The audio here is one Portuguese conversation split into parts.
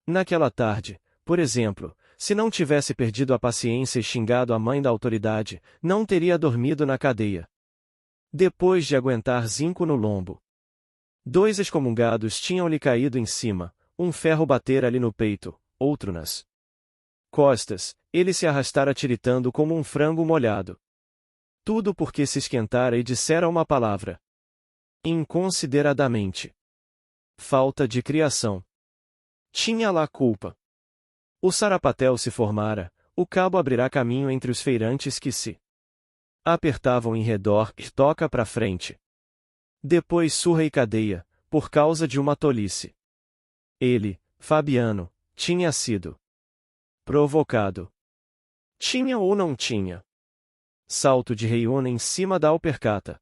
Naquela tarde, por exemplo, se não tivesse perdido a paciência e xingado a mãe da autoridade, não teria dormido na cadeia. Depois de aguentar zinco no lombo, 2 excomungados tinham-lhe caído em cima, um ferro batera-lhe no peito, outro nas costas, ele se arrastara tiritando como um frango molhado. Tudo porque se esquentara e dissera uma palavra. Inconsideradamente. Falta de criação. Tinha lá culpa. O sarapatel se formara, o cabo abrirá caminho entre os feirantes que se apertavam em redor e toca pra frente. Depois surra e cadeia, por causa de uma tolice. Ele, Fabiano, tinha sido provocado. Tinha ou não tinha? Salto de reiúna em cima da alpercata.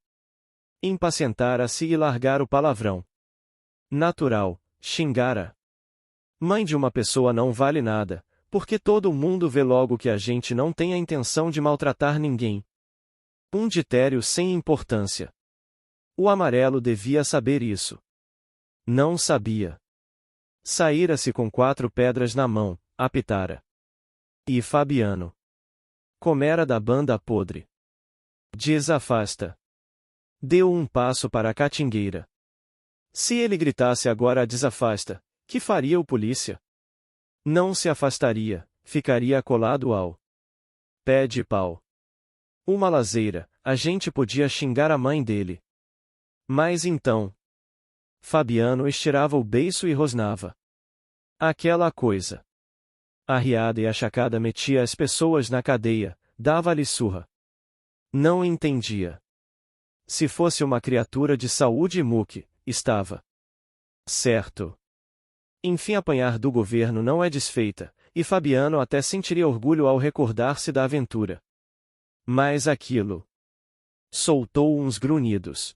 Impacientara-se e largar o palavrão. Natural, xingara. Mãe de uma pessoa não vale nada, porque todo mundo vê logo que a gente não tem a intenção de maltratar ninguém. Um ditério sem importância. O amarelo devia saber isso. Não sabia. Saíra-se com 4 pedras na mão, apitara. E Fabiano comera da banda podre. Desafasta. Deu um passo para a catingueira. Se ele gritasse agora a desafasta, que faria o polícia? Não se afastaria, ficaria colado ao pé de pau. Uma lazeira, a gente podia xingar a mãe dele. Mas então, Fabiano estirava o beiço e rosnava. Aquela coisa. A riada e a chacada metia as pessoas na cadeia, dava-lhe surra. Não entendia. Se fosse uma criatura de saúde e muque, estava certo. Enfim, apanhar do governo não é desfeita, e Fabiano até sentiria orgulho ao recordar-se da aventura. Mas aquilo soltou uns grunhidos.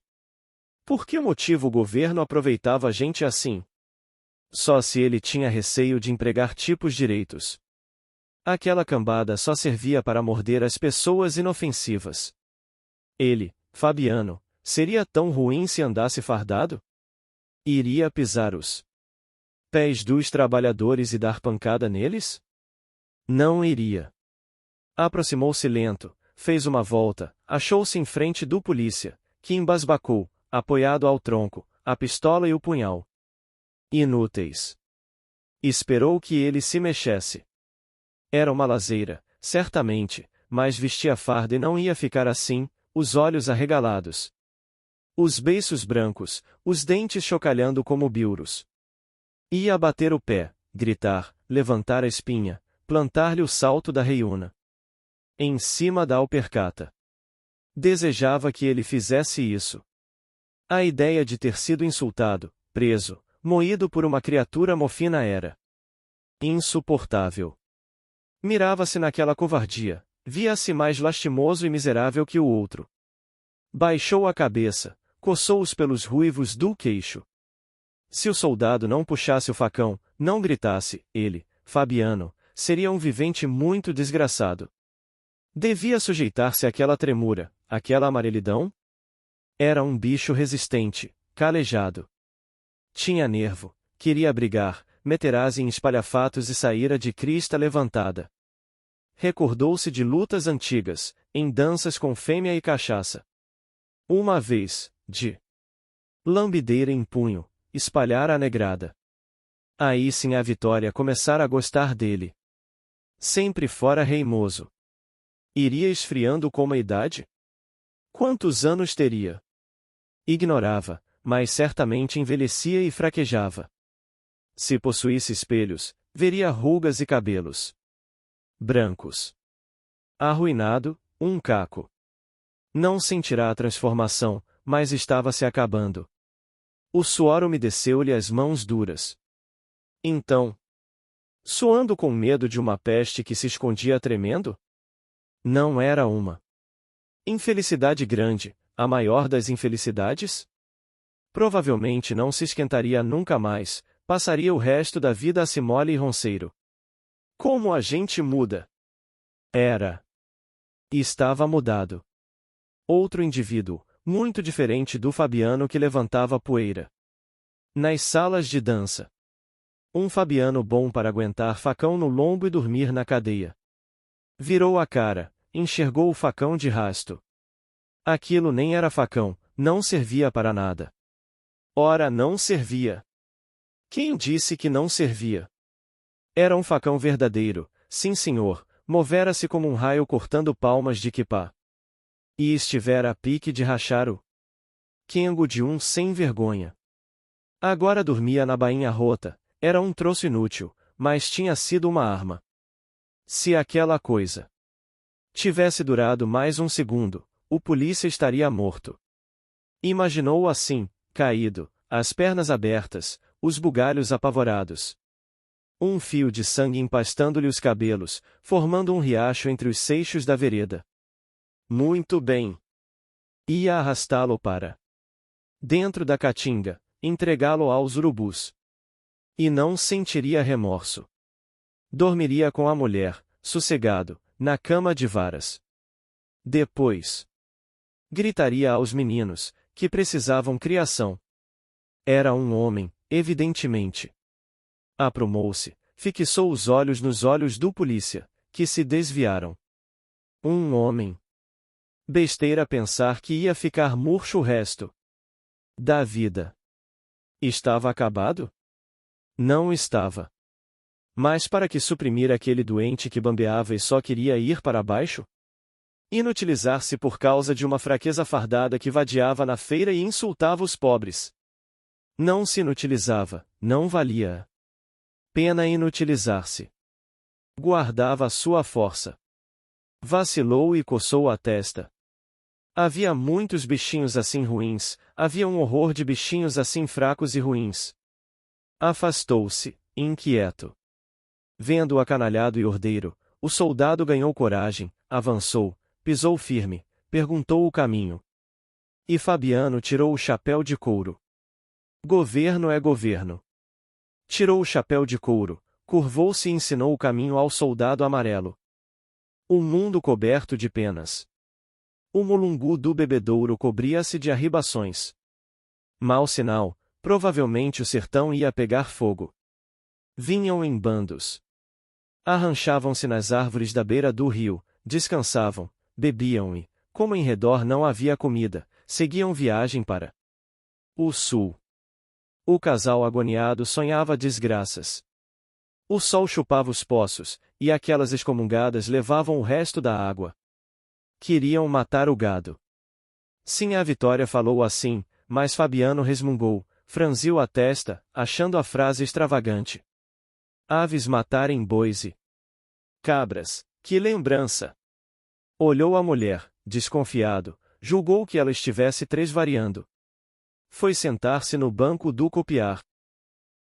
Por que motivo o governo aproveitava gente assim? Só se ele tinha receio de empregar tipos direitos. Aquela cambada só servia para morder as pessoas inofensivas. Ele, Fabiano, seria tão ruim se andasse fardado? Iria pisar os pés dos trabalhadores e dar pancada neles? Não iria. Aproximou-se lento, fez uma volta, achou-se em frente do polícia, que embasbacou, apoiado ao tronco, a pistola e o punhal. Inúteis. Esperou que ele se mexesse. Era uma lazeira, certamente, mas vestia farda e não ia ficar assim, os olhos arregalados. Os beiços brancos, os dentes chocalhando como bilros. Ia bater o pé, gritar, levantar a espinha, plantar-lhe o salto da reiúna. Em cima da alpercata. Desejava que ele fizesse isso. A ideia de ter sido insultado, preso, moído por uma criatura mofina era insuportável. Mirava-se naquela covardia, via-se mais lastimoso e miserável que o outro. Baixou a cabeça, coçou os pelos ruivos do queixo. Se o soldado não puxasse o facão, não gritasse, ele, Fabiano, seria um vivente muito desgraçado. Devia sujeitar-se àquela tremura, àquela amarelidão? Era um bicho resistente, calejado. Tinha nervo, queria brigar, meterás em espalhafatos e saíra de crista levantada. Recordou-se de lutas antigas, em danças com fêmea e cachaça. Uma vez, de lambideira em punho, espalhar a negrada. Aí sim a Vitória começara a gostar dele. Sempre fora reimoso. Iria esfriando com a idade? Quantos anos teria? Ignorava, mas certamente envelhecia e fraquejava. Se possuísse espelhos, veria rugas e cabelos brancos. Arruinado, um caco. Não sentirá a transformação, mas estava se acabando. O suor umedeceu-lhe as mãos duras. Então, suando com medo de uma peste que se escondia tremendo? Não era uma infelicidade grande, a maior das infelicidades? Provavelmente não se esquentaria nunca mais, passaria o resto da vida assim mole e ronceiro. Como a gente muda! Era. E estava mudado. Outro indivíduo, muito diferente do Fabiano que levantava poeira nas salas de dança. Um Fabiano bom para aguentar facão no lombo e dormir na cadeia. Virou a cara, enxergou o facão de rasto. Aquilo nem era facão, não servia para nada. Ora, não servia. Quem disse que não servia? Era um facão verdadeiro, sim senhor, movera-se como um raio cortando palmas de quipá. E estivera a pique de rachar o quengo de um sem vergonha. Agora dormia na bainha rota, era um troço inútil, mas tinha sido uma arma. Se aquela coisa tivesse durado mais um segundo, o polícia estaria morto. Imaginou-o assim, caído, as pernas abertas, os bugalhos apavorados. Um fio de sangue empastando-lhe os cabelos, formando um riacho entre os seixos da vereda. Muito bem. Ia arrastá-lo para dentro da caatinga, entregá-lo aos urubus. E não sentiria remorso. Dormiria com a mulher, sossegado, na cama de varas. Depois, gritaria aos meninos, que precisavam criação. Era um homem, evidentemente. Aprumou-se, fixou os olhos nos olhos do polícia, que se desviaram. Um homem. Besteira pensar que ia ficar murcho o resto da vida. Estava acabado? Não estava. Mas para que suprimir aquele doente que bambeava e só queria ir para baixo? Inutilizar-se por causa de uma fraqueza fardada que vadiava na feira e insultava os pobres. Não se inutilizava, não valia. Pena inutilizar-se. Guardava a sua força. Vacilou e coçou a testa. Havia muitos bichinhos assim ruins, havia um horror de bichinhos assim fracos e ruins. Afastou-se, inquieto. Vendo o acanalhado e ordeiro, o soldado ganhou coragem, avançou, pisou firme, perguntou o caminho. E Fabiano tirou o chapéu de couro. Governo é governo. Tirou o chapéu de couro, curvou-se e ensinou o caminho ao soldado amarelo. O mundo coberto de penas. O mulungu do bebedouro cobria-se de arribações. Mau sinal, provavelmente o sertão ia pegar fogo. Vinham em bandos. Arranchavam-se nas árvores da beira do rio, descansavam, bebiam e, como em redor não havia comida, seguiam viagem para o sul. O casal agoniado sonhava desgraças. O sol chupava os poços, e aquelas excomungadas levavam o resto da água. Queriam matar o gado. Sim, a Vitória falou assim, mas Fabiano resmungou, franziu a testa, achando a frase extravagante. Aves matarem bois e cabras, que lembrança! Olhou a mulher, desconfiado, julgou que ela estivesse tresvariando. Foi sentar-se no banco do copiar.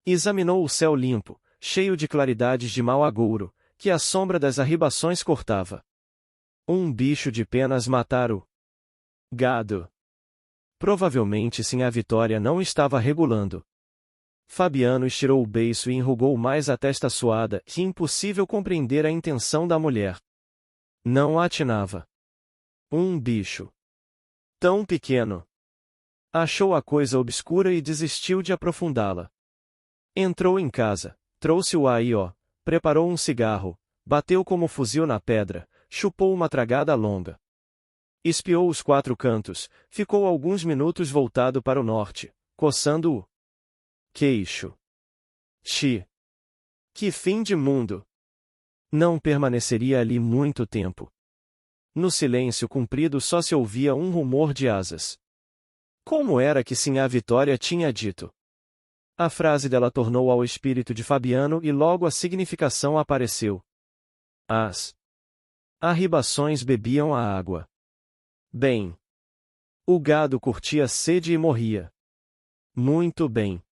Examinou o céu limpo, cheio de claridades de mau agouro, que a sombra das arribações cortava. Um bicho de penas matar o gado. Provavelmente sim, a Vitória não estava regulando. Fabiano estirou o beiço e enrugou mais a testa suada, que impossível compreender a intenção da mulher. Não atinava. Um bicho tão pequeno. Achou a coisa obscura e desistiu de aprofundá-la. Entrou em casa, trouxe o aió, preparou um cigarro, bateu como fuzil na pedra, chupou uma tragada longa. Espiou os quatro cantos, ficou alguns minutos voltado para o norte, coçando o queixo. Que fim de mundo! Não permaneceria ali muito tempo. No silêncio comprido só se ouvia um rumor de asas. Como era que sim, a Vitória tinha dito? A frase dela tornou ao espírito de Fabiano e logo a significação apareceu. As arribações bebiam a água. Bem. O gado curtia sede e morria. Muito bem.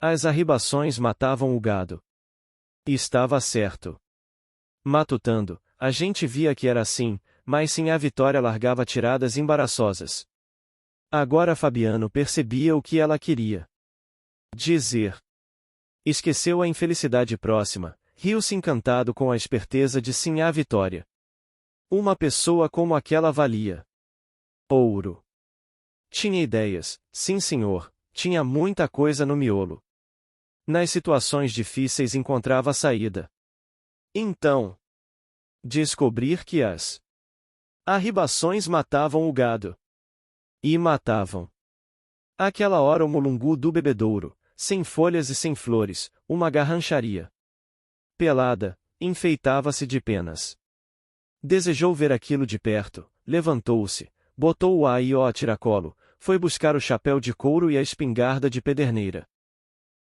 As arribações matavam o gado. Estava certo. Matutando, a gente via que era assim, mas sim, a Vitória largava tiradas embaraçosas. Agora Fabiano percebia o que ela queria dizer. Esqueceu a infelicidade próxima, riu-se encantado com a esperteza de sim, a Vitória. Uma pessoa como aquela valia ouro. Tinha ideias, sim senhor, tinha muita coisa no miolo. Nas situações difíceis encontrava a saída. Então, descobrir que as arribações matavam o gado. E matavam. Àquela hora o mulungu do bebedouro, sem folhas e sem flores, uma garrancharia pelada, enfeitava-se de penas. Desejou ver aquilo de perto, levantou-se, botou o aió a tiracolo, foi buscar o chapéu de couro e a espingarda de pederneira.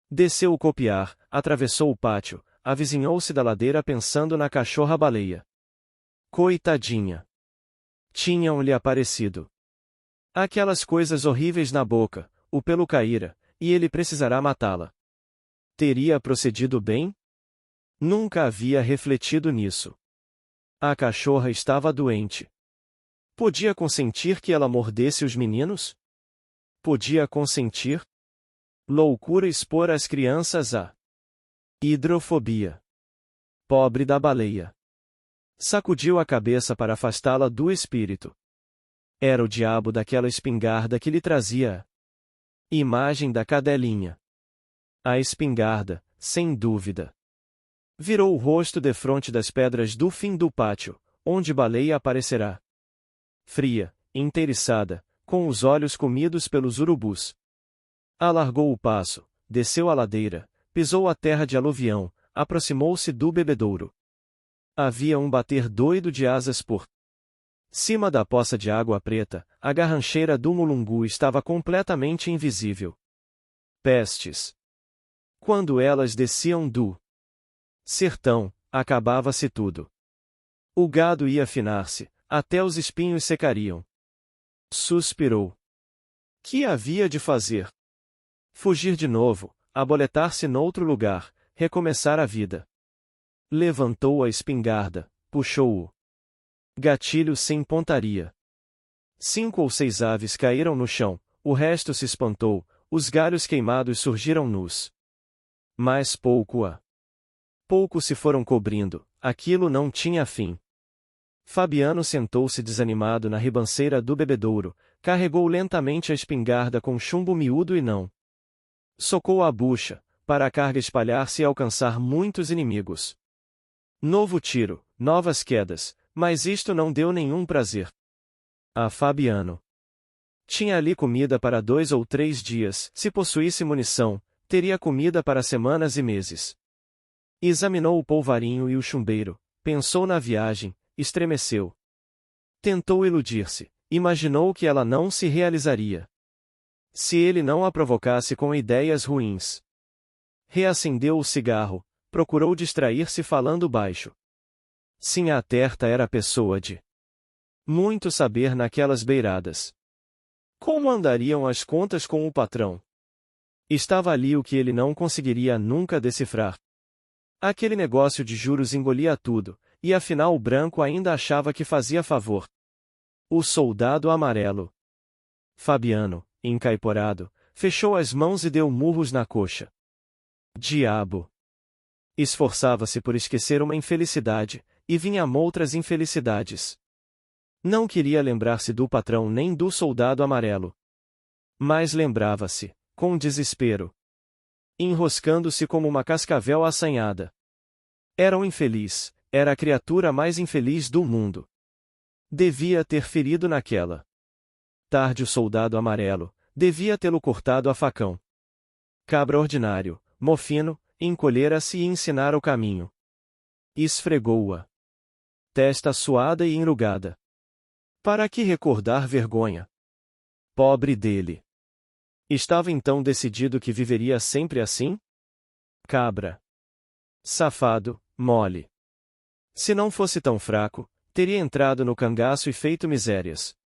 Desceu o copiar, atravessou o pátio, avizinhou-se da ladeira pensando na cachorra-baleia. Coitadinha! Tinham-lhe aparecido aquelas coisas horríveis na boca, o pelo caíra, e ele precisará matá-la. Teria procedido bem? Nunca havia refletido nisso. A cachorra estava doente. Podia consentir que ela mordesse os meninos? Podia consentir? Loucura expor as crianças à hidrofobia. Pobre da baleia. Sacudiu a cabeça para afastá-la do espírito. Era o diabo daquela espingarda que lhe trazia a imagem da cadelinha. A espingarda, sem dúvida. Virou o rosto defronte das pedras do fim do pátio, onde baleia aparecerá. Fria, inteiriçada, com os olhos comidos pelos urubus. Alargou o passo, desceu a ladeira, pisou a terra de aluvião, aproximou-se do bebedouro. Havia um bater doido de asas por cima da poça de água preta, a garrancheira do mulungu estava completamente invisível. Pestes! Quando elas desciam do sertão, acabava-se tudo. O gado ia afinar-se, até os espinhos secariam. Suspirou. Que havia de fazer? Fugir de novo, aboletar-se noutro lugar, recomeçar a vida. Levantou a espingarda, puxou-o. Gatilho sem pontaria. 5 ou 6 aves caíram no chão, o resto se espantou, os galhos queimados surgiram nus. Mas pouco se foram cobrindo, aquilo não tinha fim. Fabiano sentou-se desanimado na ribanceira do bebedouro, carregou lentamente a espingarda com chumbo miúdo e não socou a bucha, para a carga espalhar-se e alcançar muitos inimigos. Novo tiro, novas quedas, mas isto não deu nenhum prazer a Fabiano. Tinha ali comida para 2 ou 3 dias, se possuísse munição, teria comida para semanas e meses. Examinou o polvarinho e o chumbeiro, pensou na viagem, estremeceu. Tentou iludir-se, imaginou que ela não se realizaria se ele não a provocasse com ideias ruins. Reacendeu o cigarro, procurou distrair-se falando baixo. Sinhá Terta era pessoa de muito saber naquelas beiradas. Como andariam as contas com o patrão? Estava ali o que ele não conseguiria nunca decifrar. Aquele negócio de juros engolia tudo, e afinal o branco ainda achava que fazia favor. O soldado amarelo. Fabiano, encaiporado, fechou as mãos e deu murros na coxa. Diabo! Esforçava-se por esquecer uma infelicidade, e vinham outras infelicidades. Não queria lembrar-se do patrão nem do soldado amarelo. Mas lembrava-se, com desespero. Enroscando-se como uma cascavel assanhada. Era um infeliz, era a criatura mais infeliz do mundo. Devia ter ferido naquela tarde o soldado amarelo, devia tê-lo cortado a facão. Cabra ordinário, mofino, encolhera-se e ensinara o caminho. Esfregou-a testa suada e enrugada. Para que recordar vergonha? Pobre dele! Estava então decidido que viveria sempre assim? Cabra! Safado, mole! Se não fosse tão fraco, teria entrado no cangaço e feito misérias.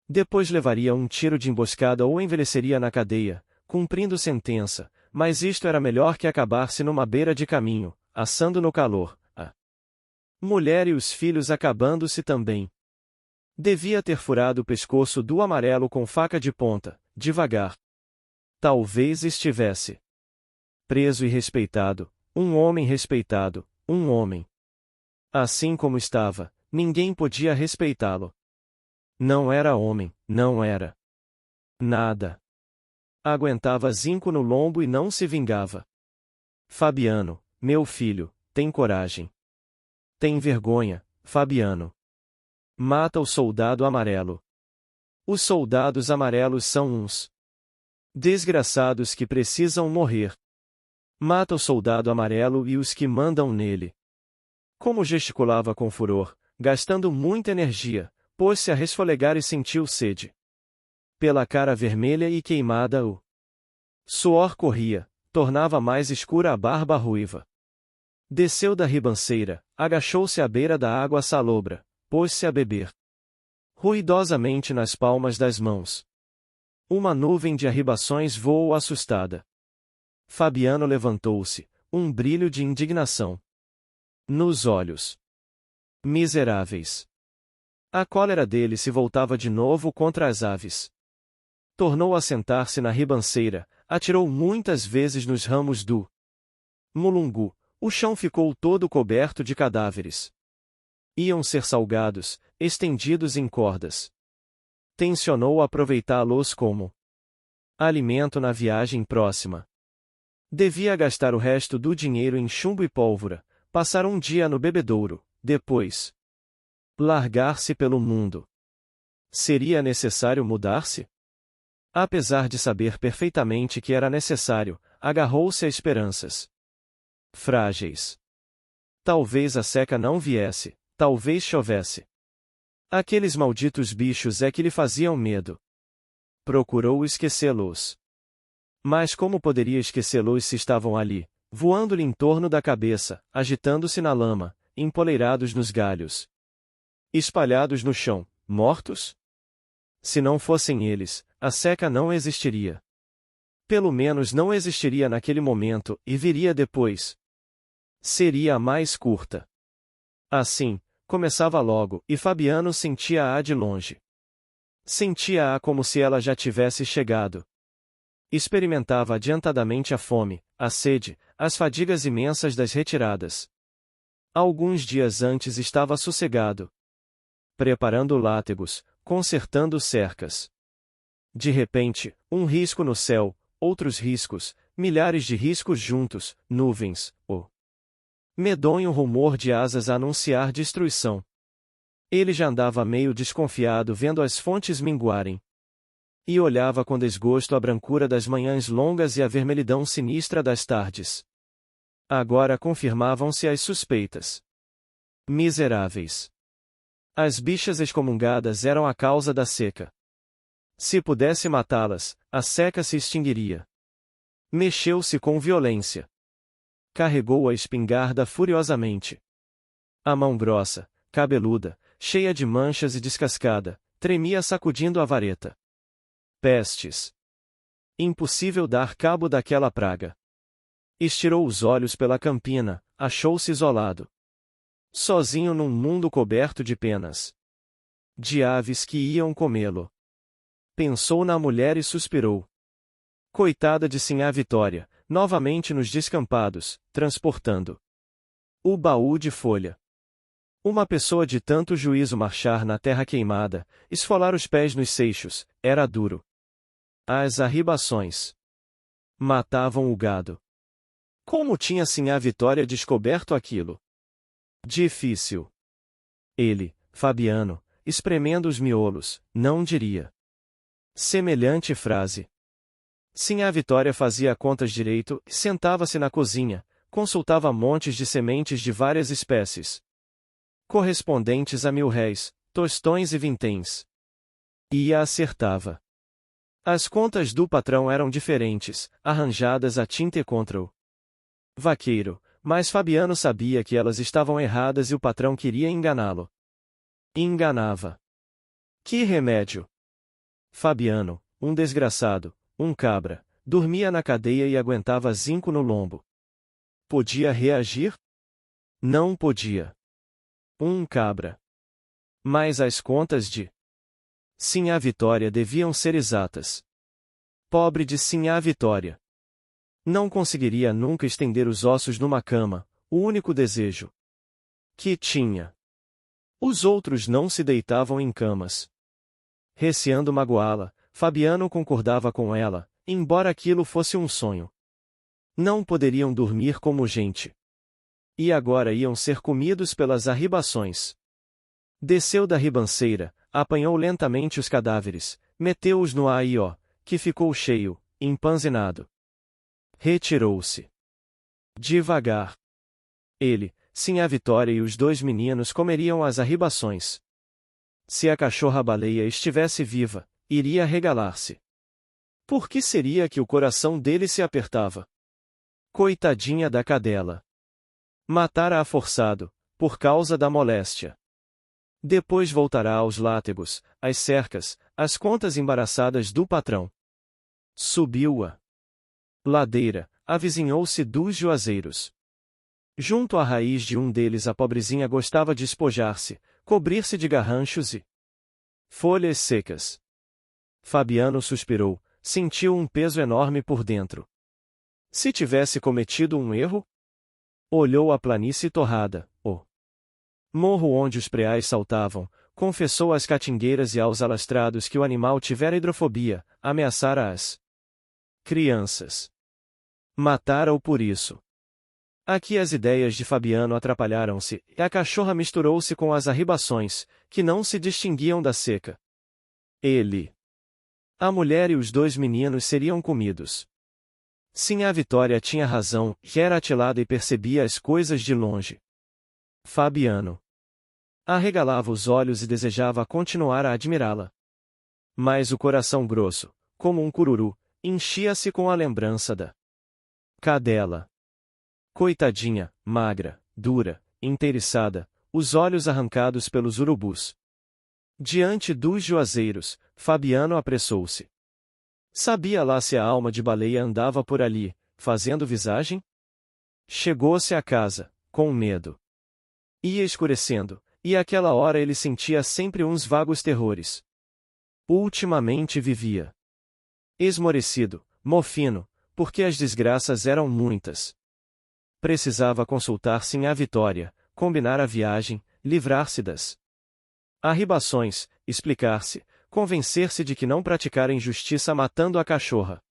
Depois levaria um tiro de emboscada ou envelheceria na cadeia, cumprindo sentença, mas isto era melhor que acabar-se numa beira de caminho, assando no calor, a mulher e os filhos acabando-se também. Devia ter furado o pescoço do amarelo com faca de ponta, devagar. Talvez estivesse preso e respeitado, um homem respeitado, um homem. Assim como estava, ninguém podia respeitá-lo. Não era homem, não era nada. Aguentava zinco no lombo e não se vingava. Fabiano, meu filho, tem coragem. Tem vergonha, Fabiano. Mata o soldado amarelo. Os soldados amarelos são uns desgraçados que precisam morrer. Mata o soldado amarelo e os que mandam nele. Como gesticulava com furor, gastando muita energia, pôs-se a resfolegar e sentiu sede. Pela cara vermelha e queimada o suor corria, tornava mais escura a barba ruiva. Desceu da ribanceira, agachou-se à beira da água salobra, pôs-se a beber ruidosamente nas palmas das mãos. Uma nuvem de arribações voou assustada. Fabiano levantou-se, um brilho de indignação nos olhos. Miseráveis! A cólera dele se voltava de novo contra as aves. Tornou a sentar-se na ribanceira, atirou muitas vezes nos ramos do mulungu, o chão ficou todo coberto de cadáveres. Iam ser salgados, estendidos em cordas. Tencionou aproveitá-los como alimento na viagem próxima. Devia gastar o resto do dinheiro em chumbo e pólvora, passar um dia no bebedouro, depois largar-se pelo mundo. Seria necessário mudar-se? Apesar de saber perfeitamente que era necessário, agarrou-se a esperanças frágeis. Talvez a seca não viesse, talvez chovesse. Aqueles malditos bichos é que lhe faziam medo. Procurou esquecê-los. Mas como poderia esquecê-los se estavam ali, voando-lhe em torno da cabeça, agitando-se na lama, empoleirados nos galhos, espalhados no chão, mortos? Se não fossem eles, a seca não existiria. Pelo menos não existiria naquele momento, e viria depois. Seria a mais curta. Assim, começava logo, e Fabiano sentia-a de longe. Sentia-a como se ela já tivesse chegado. Experimentava adiantadamente a fome, a sede, as fadigas imensas das retiradas. Alguns dias antes estava sossegado, preparando látegos, consertando cercas. De repente, um risco no céu, outros riscos, milhares de riscos juntos, nuvens, o medonho rumor de asas a anunciar destruição. Ele já andava meio desconfiado vendo as fontes minguarem. E olhava com desgosto a brancura das manhãs longas e a vermelhidão sinistra das tardes. Agora confirmavam-se as suspeitas. Miseráveis! As bichas excomungadas eram a causa da seca. Se pudesse matá-las, a seca se extinguiria. Mexeu-se com violência. Carregou a espingarda furiosamente. A mão grossa, cabeluda, cheia de manchas e descascada, tremia sacudindo a vareta. Pestes! Impossível dar cabo daquela praga. Estirou os olhos pela campina, achou-se isolado. Sozinho num mundo coberto de penas. De aves que iam comê-lo. Pensou na mulher e suspirou. Coitada de Sinhá Vitória, novamente nos descampados, transportando o baú de folha. Uma pessoa de tanto juízo marchar na terra queimada, esfolar os pés nos seixos, era duro. As arribações matavam o gado. Como tinha Sinhá Vitória descoberto aquilo? Difícil. Ele, Fabiano, espremendo os miolos, não diria semelhante frase. Sinhá Vitória fazia contas direito, sentava-se na cozinha, consultava montes de sementes de várias espécies, correspondentes a 1000 réis, tostões e vinténs. E a acertava. As contas do patrão eram diferentes, arranjadas a tinta e contra o vaqueiro, mas Fabiano sabia que elas estavam erradas e o patrão queria enganá-lo. Enganava. Que remédio! Fabiano, um desgraçado, um cabra, dormia na cadeia e aguentava zinco no lombo. Podia reagir? Não podia. Um cabra. Mas as contas de Sinhá Vitória deviam ser exatas. Pobre de Sinhá Vitória. Não conseguiria nunca estender os ossos numa cama, o único desejo que tinha. Os outros não se deitavam em camas. Receando magoá-la, Fabiano concordava com ela, embora aquilo fosse um sonho. Não poderiam dormir como gente. E agora iam ser comidos pelas arribações. Desceu da ribanceira, apanhou lentamente os cadáveres, meteu-os no aió, que ficou cheio, empanzinado. Retirou-se. Devagar. Ele, Sinhá Vitória e os 2 meninos comeriam as arribações. Se a cachorra-baleia estivesse viva, iria regalar-se. Por que seria que o coração dele se apertava? Coitadinha da cadela. Matara-a forçado, por causa da moléstia. Depois voltará aos látegos, às cercas, às contas embaraçadas do patrão. Subiu-a ladeira, avizinhou-se dos juazeiros. Junto à raiz de um deles a pobrezinha gostava de espojar-se, cobrir-se de garranchos e folhas secas. Fabiano suspirou, sentiu um peso enorme por dentro. Se tivesse cometido um erro? Olhou a planície torrada, o morro onde os preais saltavam, confessou às catingueiras e aos alastrados que o animal tivera hidrofobia, ameaçara as crianças. Matara-o por isso. Aqui as ideias de Fabiano atrapalharam-se, e a cachorra misturou-se com as arribações, que não se distinguiam da seca. Ele, a mulher e os 2 meninos seriam comidos. Sim, a Vitória tinha razão, que era atilada e percebia as coisas de longe. Fabiano arregalava os olhos e desejava continuar a admirá-la. Mas o coração grosso, como um cururu, enchia-se com a lembrança da cadela. Coitadinha, magra, dura, inteiriçada, os olhos arrancados pelos urubus. Diante dos juazeiros, Fabiano apressou-se. Sabia lá se a alma de baleia andava por ali, fazendo visagem? Chegou-se à casa, com medo. Ia escurecendo, e àquela hora ele sentia sempre uns vagos terrores. Ultimamente vivia esmorecido, mofino, porque as desgraças eram muitas. Precisava consultar Sinhá Vitória, combinar a viagem, livrar-se das arribações, explicar-se, convencer-se de que não praticara injustiça matando a cachorra.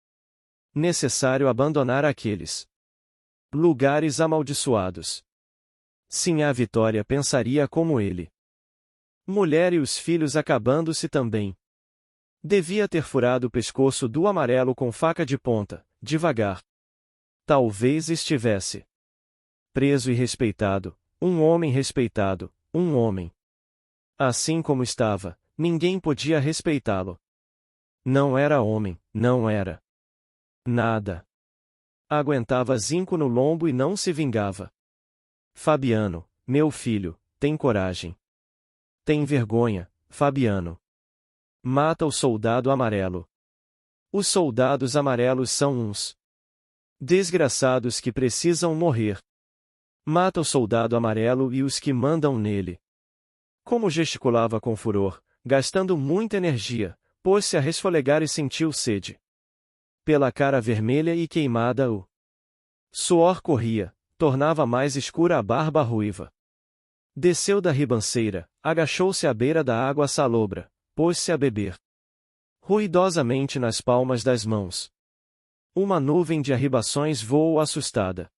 Necessário abandonar aqueles lugares amaldiçoados. Sinhá Vitória pensaria como ele. Mulher e os filhos acabando-se também. Devia ter furado o pescoço do amarelo com faca de ponta, devagar. Talvez estivesse preso e respeitado, um homem respeitado, um homem. Assim como estava, ninguém podia respeitá-lo. Não era homem, não era nada. Aguentava zinco no lombo e não se vingava. Fabiano, meu filho, tem coragem. Tem vergonha, Fabiano. Mata o soldado amarelo. Os soldados amarelos são uns desgraçados que precisam morrer. Mata o soldado amarelo e os que mandam nele. Como gesticulava com furor, gastando muita energia, pôs-se a resfolegar e sentiu sede. Pela cara vermelha e queimada o suor corria, tornava mais escura a barba ruiva. Desceu da ribanceira, agachou-se à beira da água salobra, pôs-se a beber ruidosamente nas palmas das mãos. Uma nuvem de arribações voou assustada.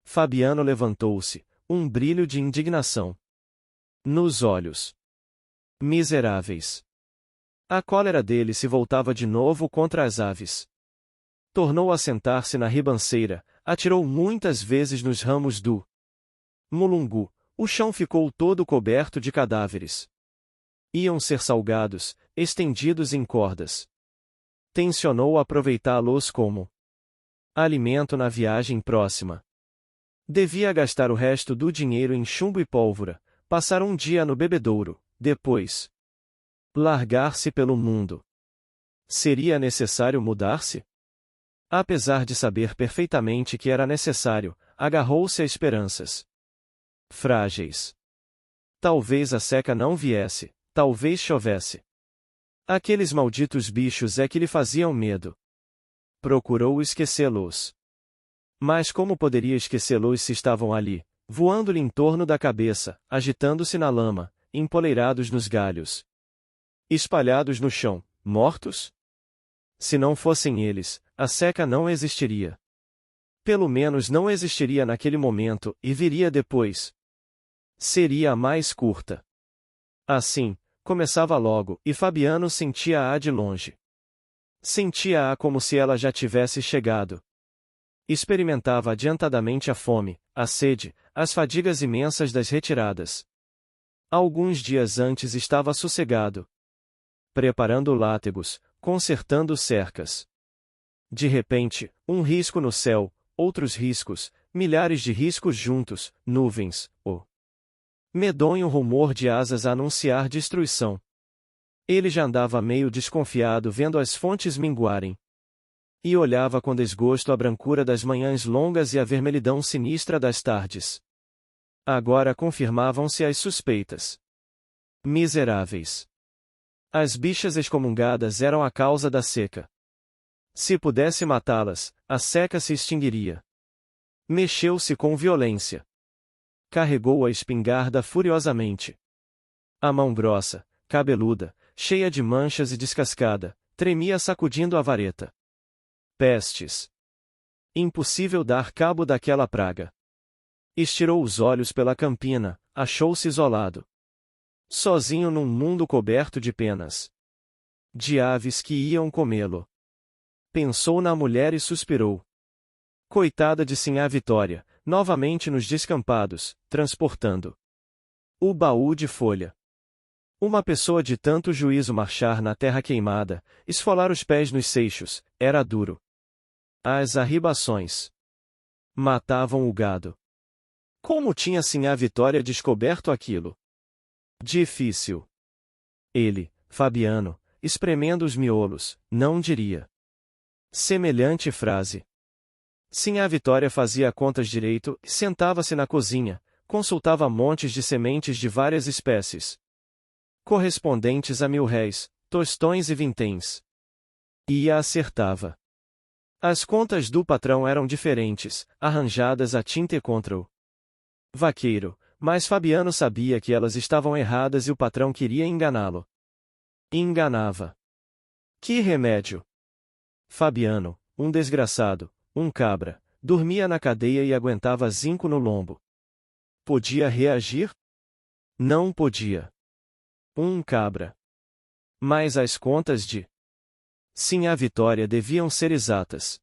Fabiano levantou-se, um brilho de indignação nos olhos. Miseráveis. A cólera dele se voltava de novo contra as aves. Tornou a sentar-se na ribanceira, atirou muitas vezes nos ramos do mulungu, o chão ficou todo coberto de cadáveres. Iam ser salgados, estendidos em cordas. Tencionou aproveitá-los como alimento na viagem próxima. Devia gastar o resto do dinheiro em chumbo e pólvora, passar um dia no bebedouro, depois largar-se pelo mundo. Seria necessário mudar-se? Apesar de saber perfeitamente que era necessário, agarrou-se a esperanças frágeis. Talvez a seca não viesse, talvez chovesse. Aqueles malditos bichos é que lhe faziam medo. Procurou esquecê-los. Mas como poderia esquecê-los se estavam ali, voando-lhe em torno da cabeça, agitando-se na lama, empoleirados nos galhos, espalhados no chão, mortos? Se não fossem eles, a seca não existiria. Pelo menos não existiria naquele momento, e viria depois. Seria a mais curta. Assim, começava logo, e Fabiano sentia-a de longe. Sentia-a como se ela já tivesse chegado. Experimentava adiantadamente a fome, a sede, as fadigas imensas das retiradas. Alguns dias antes estava sossegado, preparando látegos, consertando cercas. De repente, um risco no céu, outros riscos, milhares de riscos juntos, nuvens, o medonho rumor de asas a anunciar destruição. Ele já andava meio desconfiado vendo as fontes minguarem. E olhava com desgosto a brancura das manhãs longas e a vermelhidão sinistra das tardes. Agora confirmavam-se as suspeitas. Miseráveis. As bichas excomungadas eram a causa da seca. Se pudesse matá-las, a seca se extinguiria. Mexeu-se com violência. Carregou a espingarda furiosamente. A mão grossa, cabeluda, cheia de manchas e descascada, tremia sacudindo a vareta. Pestes. Impossível dar cabo daquela praga. Estirou os olhos pela campina, achou-se isolado. Sozinho num mundo coberto de penas. De aves que iam comê-lo. Pensou na mulher e suspirou. Coitada de Sinhá Vitória, novamente nos descampados, transportando o baú de folha. Uma pessoa de tanto juízo marchar na terra queimada, esfolar os pés nos seixos, era duro. As arribações matavam o gado. Como tinha Sinhá Vitória descoberto aquilo? Difícil. Ele, Fabiano, espremendo os miolos, não diria semelhante frase. Sinhá Vitória fazia contas direito, sentava-se na cozinha, consultava montes de sementes de várias espécies, correspondentes a 1000 réis, tostões e vinténs. E a acertava. As contas do patrão eram diferentes, arranjadas a tinta e contra o vaqueiro, mas Fabiano sabia que elas estavam erradas e o patrão queria enganá-lo. Enganava. Que remédio! Fabiano, um desgraçado, um cabra, dormia na cadeia e aguentava zinco no lombo. Podia reagir? Não podia. Um cabra. Mas as contas de Sinhá Vitória deviam ser exatas.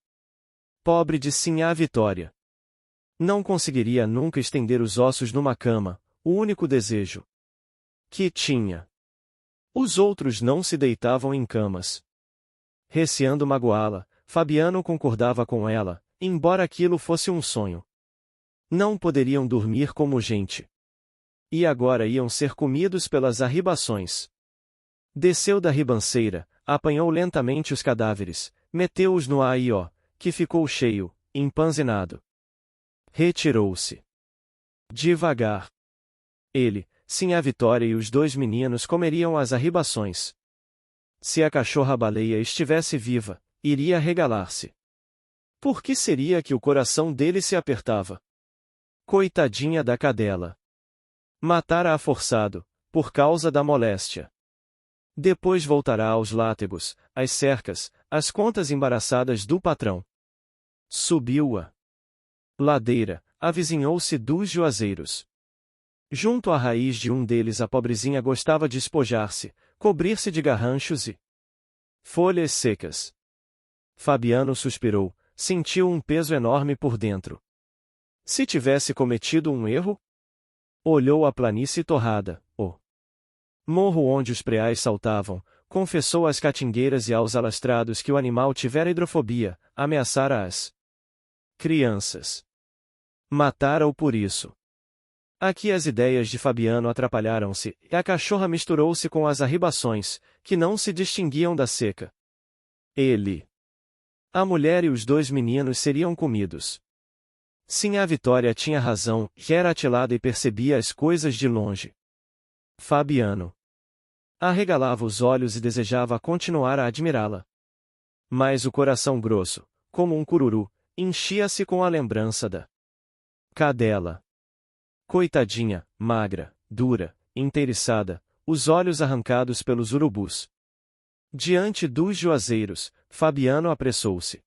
Pobre de Sinhá Vitória. Não conseguiria nunca estender os ossos numa cama, o único desejo que tinha. Os outros não se deitavam em camas. Receando magoá-la, Fabiano concordava com ela, embora aquilo fosse um sonho. Não poderiam dormir como gente. E agora iam ser comidos pelas arribações. Desceu da ribanceira, apanhou lentamente os cadáveres, meteu-os no aió, que ficou cheio, empanzinado. Retirou-se. Devagar. Ele, Sinhá Vitória e os 2 meninos comeriam as arribações. Se a cachorra-baleia estivesse viva, iria regalar-se. Por que seria que o coração dele se apertava? Coitadinha da cadela. Matara-a forçado, por causa da moléstia. Depois voltará aos látegos, às cercas, às contas embaraçadas do patrão. Subiu-a ladeira, avizinhou-se dos juazeiros. Junto à raiz de um deles a pobrezinha gostava de espojar-se, cobrir-se de garranchos e folhas secas. Fabiano suspirou, sentiu um peso enorme por dentro. Se tivesse cometido um erro? Olhou a planície torrada, o morro onde os preais saltavam, confessou às catingueiras e aos alastrados que o animal tivera hidrofobia, ameaçara as crianças. Matara-o por isso. Aqui as ideias de Fabiano atrapalharam-se, e a cachorra misturou-se com as arribações, que não se distinguiam da seca. Ele, a mulher e os 2 meninos seriam comidos. Sinhá Vitória tinha razão, era atilada e percebia as coisas de longe. Fabiano arregalava os olhos e desejava continuar a admirá-la. Mas o coração grosso, como um cururu, enchia-se com a lembrança da cadela. Coitadinha, magra, dura, inteiriçada, os olhos arrancados pelos urubus. Diante dos juazeiros, Fabiano apressou-se.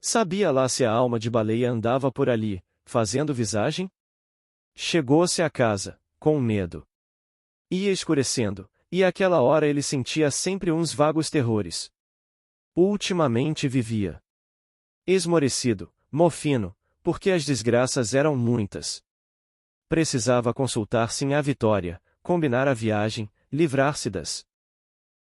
Sabia lá se a alma de baleia andava por ali, fazendo visagem? Chegou-se à casa, com medo. Ia escurecendo, e àquela hora ele sentia sempre uns vagos terrores. Ultimamente vivia esmorecido, mofino, porque as desgraças eram muitas. Precisava consultar Sinhá Vitória, combinar a viagem, livrar-se das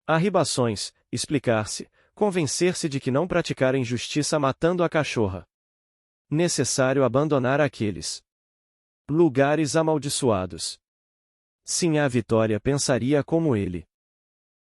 arribações, explicar-se, convencer-se de que não praticara injustiça matando a cachorra. Necessário abandonar aqueles lugares amaldiçoados. Sinhá Vitória pensaria como ele.